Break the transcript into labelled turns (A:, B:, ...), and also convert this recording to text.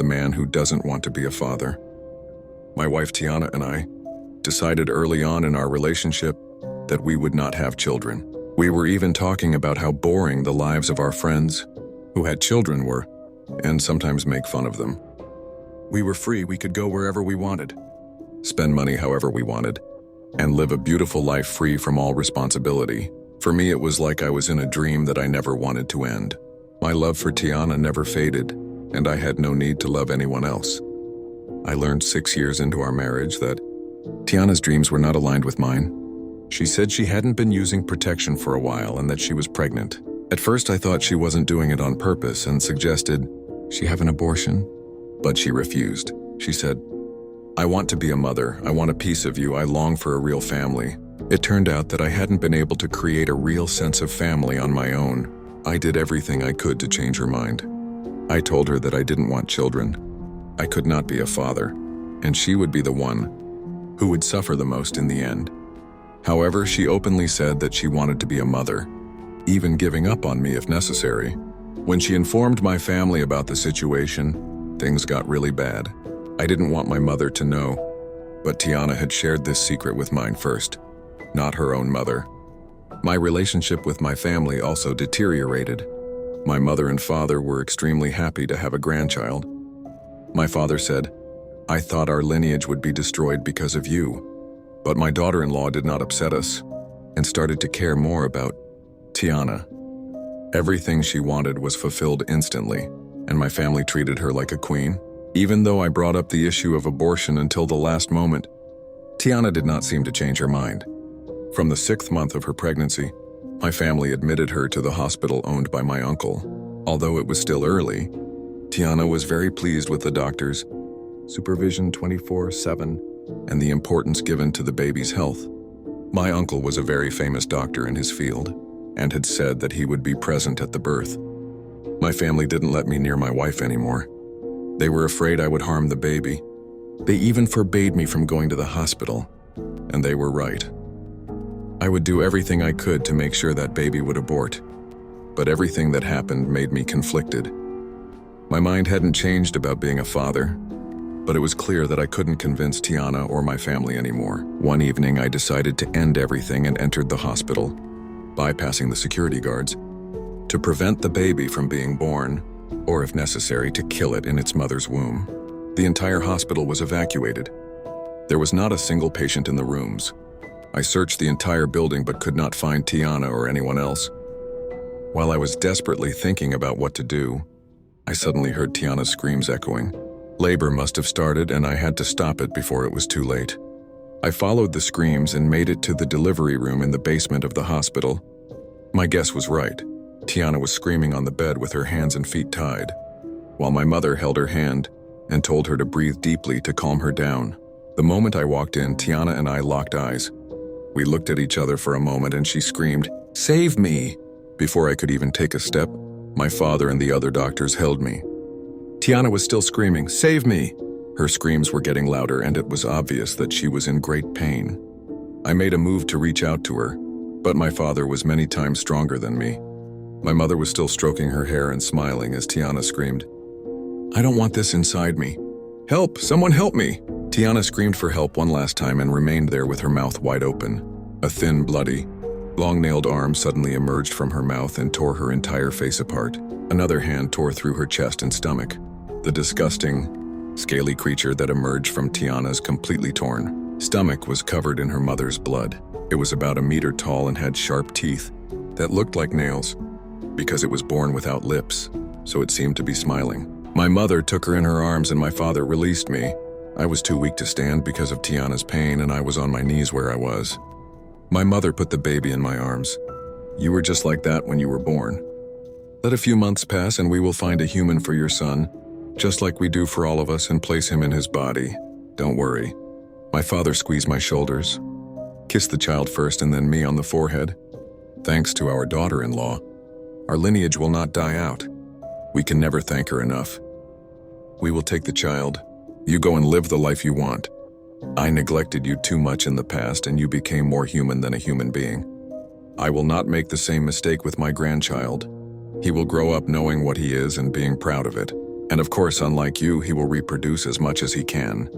A: the man who doesn't want to be a father. My wife Tiana and I decided early on in our relationship that we would not have children. We were even talking about how boring the lives of our friends who had children were, and sometimes make fun of them. We were free, we could go wherever we wanted, spend money however we wanted, and live a beautiful life free from all responsibility. For me, it was like I was in a dream that I never wanted to end. My love for Tiana never faded, and I had no need to love anyone else. I learned 6 years into our marriage that Tiana's dreams were not aligned with mine. She said she hadn't been using protection for a while and that she was pregnant. At first, I thought she wasn't doing it on purpose and suggested she have an abortion, but she refused. She said, "I want to be a mother. I want a piece of you. I long for a real family." It turned out that I hadn't been able to create a real sense of family on my own. I did everything I could to change her mind. I told her that I didn't want children. I could not be a father, and she would be the one who would suffer the most in the end. However, she openly said that she wanted to be a mother, even giving up on me if necessary. When she informed my family about the situation, things got really bad. I didn't want my mother to know, but Tiana had shared this secret with mine first, not her own mother. My relationship with my family also deteriorated. My mother and father were extremely happy to have a grandchild. My father said, "I thought our lineage would be destroyed because of you." But my daughter-in-law did not upset us and started to care more about Tiana. Everything she wanted was fulfilled instantly, and my family treated her like a queen. Even though I brought up the issue of abortion until the last moment, Tiana did not seem to change her mind. From the 6th month of her pregnancy, my family admitted her to the hospital owned by my uncle. Although it was still early, Tiana was very pleased with the doctors, supervision 24/7, and the importance given to the baby's health. My uncle was a very famous doctor in his field and had said that he would be present at the birth. My family didn't let me near my wife anymore. They were afraid I would harm the baby. They even forbade me from going to the hospital, and they were right. I would do everything I could to make sure that baby would abort, but everything that happened made me conflicted. My mind hadn't changed about being a father, but it was clear that I couldn't convince Tiana or my family anymore. One evening, I decided to end everything and entered the hospital, bypassing the security guards, to prevent the baby from being born, or if necessary, to kill it in its mother's womb. The entire hospital was evacuated. There was not a single patient in the rooms. I searched the entire building but could not find Tiana or anyone else. While I was desperately thinking about what to do, I suddenly heard Tiana's screams echoing. Labor must have started, and I had to stop it before it was too late. I followed the screams and made it to the delivery room in the basement of the hospital. My guess was right. Tiana was screaming on the bed with her hands and feet tied, while my mother held her hand and told her to breathe deeply to calm her down. The moment I walked in, Tiana and I locked eyes. We looked at each other for a moment and she screamed, "Save me!" Before I could even take a step, my father and the other doctors held me. Tiana was still screaming, "Save me!" Her screams were getting louder and it was obvious that she was in great pain. I made a move to reach out to her, but my father was many times stronger than me. My mother was still stroking her hair and smiling as Tiana screamed, "I don't want this inside me. Help! Someone help me!" Tiana screamed for help one last time and remained there with her mouth wide open. A thin, bloody, long-nailed arm suddenly emerged from her mouth and tore her entire face apart. Another hand tore through her chest and stomach. The disgusting, scaly creature that emerged from Tiana's completely torn stomach was covered in her mother's blood. It was about a meter tall and had sharp teeth that looked like nails because it was born without lips, so it seemed to be smiling. My mother took her in her arms and my father released me. I was too weak to stand because of Tiana's pain and I was on my knees where I was. My mother put the baby in my arms. "You were just like that when you were born. Let a few months pass and we will find a human for your son, just like we do for all of us, and place him in his body. Don't worry." My father squeezed my shoulders, kissed the child first and then me on the forehead. "Thanks to our daughter-in-law, our lineage will not die out. We can never thank her enough. We will take the child. You go and live the life you want. I neglected you too much in the past and you became more human than a human being. I will not make the same mistake with my grandchild. He will grow up knowing what he is and being proud of it." And of course, unlike you, he will reproduce as much as he can.